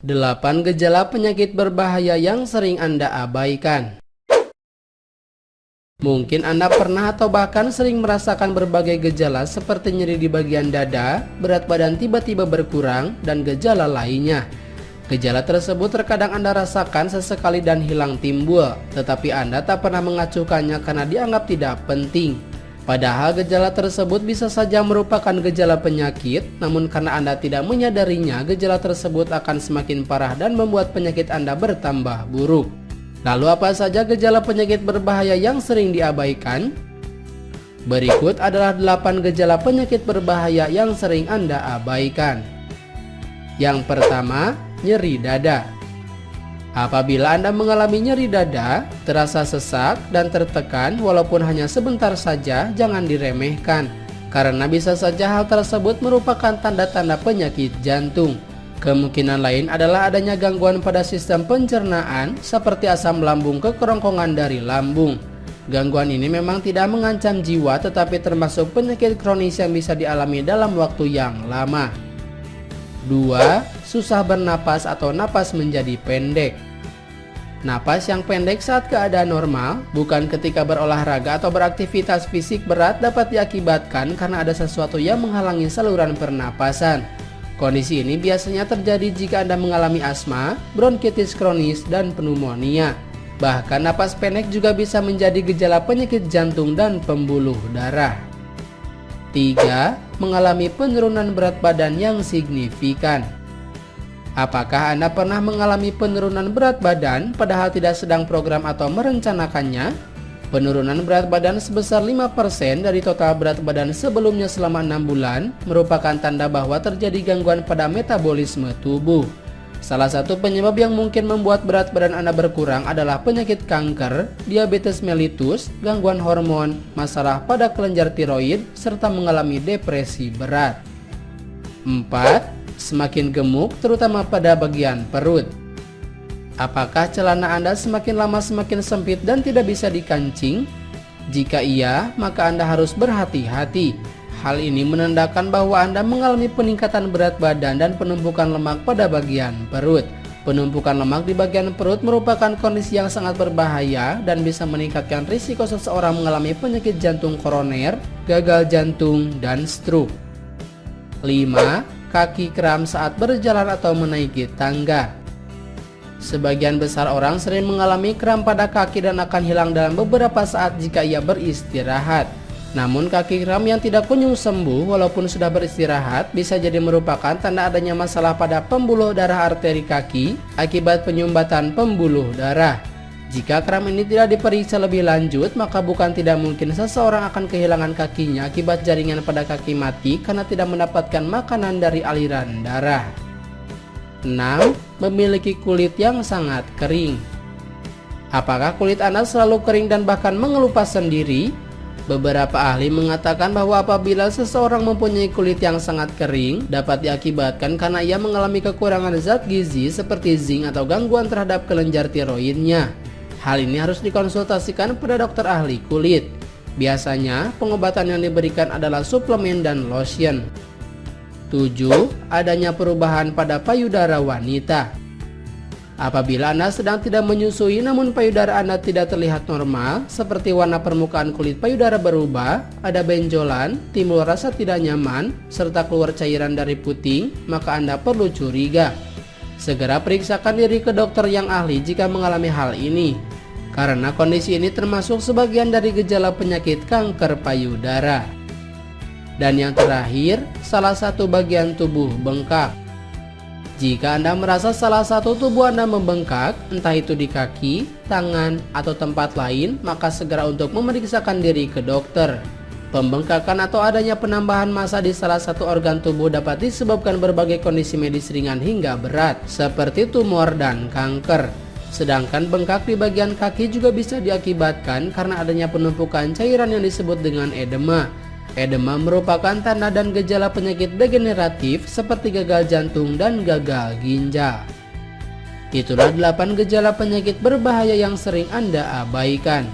8 gejala penyakit berbahaya yang sering Anda abaikan. Mungkin Anda pernah atau bahkan sering merasakan berbagai gejala seperti nyeri di bagian dada, berat badan tiba-tiba berkurang, dan gejala lainnya. Gejala tersebut terkadang Anda rasakan sesekali dan hilang timbul, tetapi Anda tak pernah mengacuhkannya karena dianggap tidak penting. Padahal gejala tersebut bisa saja merupakan gejala penyakit, namun karena Anda tidak menyadarinya, gejala tersebut akan semakin parah dan membuat penyakit Anda bertambah buruk. Lalu apa saja gejala penyakit berbahaya yang sering diabaikan? Berikut adalah 8 gejala penyakit berbahaya yang sering Anda abaikan. Yang pertama, nyeri dada. Apabila Anda mengalami nyeri dada, terasa sesak dan tertekan walaupun hanya sebentar saja, jangan diremehkan. Karena bisa saja hal tersebut merupakan tanda-tanda penyakit jantung. Kemungkinan lain adalah adanya gangguan pada sistem pencernaan seperti asam lambung ke kerongkongan dari lambung. Gangguan ini memang tidak mengancam jiwa tetapi termasuk penyakit kronis yang bisa dialami dalam waktu yang lama. 2. Susah bernapas atau napas menjadi pendek. Napas yang pendek saat keadaan normal, bukan ketika berolahraga atau beraktivitas fisik berat, dapat diakibatkan karena ada sesuatu yang menghalangi saluran pernapasan. Kondisi ini biasanya terjadi jika Anda mengalami asma, bronkitis kronis, dan pneumonia. Bahkan napas pendek juga bisa menjadi gejala penyakit jantung dan pembuluh darah. 3. Mengalami penurunan berat badan yang signifikan. Apakah Anda pernah mengalami penurunan berat badan padahal tidak sedang program atau merencanakannya? Penurunan berat badan sebesar 5% dari total berat badan sebelumnya selama 6 bulan merupakan tanda bahwa terjadi gangguan pada metabolisme tubuh. Salah satu penyebab yang mungkin membuat berat badan Anda berkurang adalah penyakit kanker, diabetes mellitus, gangguan hormon, masalah pada kelenjar tiroid, serta mengalami depresi berat. 4. Semakin gemuk terutama pada bagian perut. Apakah celana Anda semakin lama semakin sempit dan tidak bisa dikancing? Jika iya, maka Anda harus berhati-hati. Hal ini menandakan bahwa Anda mengalami peningkatan berat badan dan penumpukan lemak pada bagian perut. Penumpukan lemak di bagian perut merupakan kondisi yang sangat berbahaya dan bisa meningkatkan risiko seseorang mengalami penyakit jantung koroner, gagal jantung, dan stroke. 5. Kaki kram saat berjalan atau menaiki tangga. Sebagian besar orang sering mengalami kram pada kaki dan akan hilang dalam beberapa saat jika ia beristirahat. Namun kaki kram yang tidak kunjung sembuh walaupun sudah beristirahat bisa jadi merupakan tanda adanya masalah pada pembuluh darah arteri kaki akibat penyumbatan pembuluh darah. Jika kram ini tidak diperiksa lebih lanjut, maka bukan tidak mungkin seseorang akan kehilangan kakinya akibat jaringan pada kaki mati karena tidak mendapatkan makanan dari aliran darah. 6. Memiliki kulit yang sangat kering. Apakah kulit Anda selalu kering dan bahkan mengelupas sendiri? Beberapa ahli mengatakan bahwa apabila seseorang mempunyai kulit yang sangat kering, dapat diakibatkan karena ia mengalami kekurangan zat gizi seperti zinc atau gangguan terhadap kelenjar tiroidnya. Hal ini harus dikonsultasikan pada dokter ahli kulit. Biasanya, pengobatan yang diberikan adalah suplemen dan lotion. 7. Adanya perubahan pada payudara wanita. Apabila Anda sedang tidak menyusui namun payudara Anda tidak terlihat normal, seperti warna permukaan kulit payudara berubah, ada benjolan, timbul rasa tidak nyaman, serta keluar cairan dari puting, maka Anda perlu curiga. Segera periksakan diri ke dokter yang ahli jika mengalami hal ini, karena kondisi ini termasuk sebagian dari gejala penyakit kanker payudara. Dan yang terakhir, salah satu bagian tubuh bengkak. Jika Anda merasa salah satu tubuh Anda membengkak, entah itu di kaki, tangan, atau tempat lain, maka segera untuk memeriksakan diri ke dokter. Pembengkakan atau adanya penambahan massa di salah satu organ tubuh dapat disebabkan berbagai kondisi medis ringan hingga berat, seperti tumor dan kanker. Sedangkan bengkak di bagian kaki juga bisa diakibatkan karena adanya penumpukan cairan yang disebut dengan edema. Edema merupakan tanda dan gejala penyakit degeneratif seperti gagal jantung dan gagal ginjal. Itulah 8 gejala penyakit berbahaya yang sering Anda abaikan.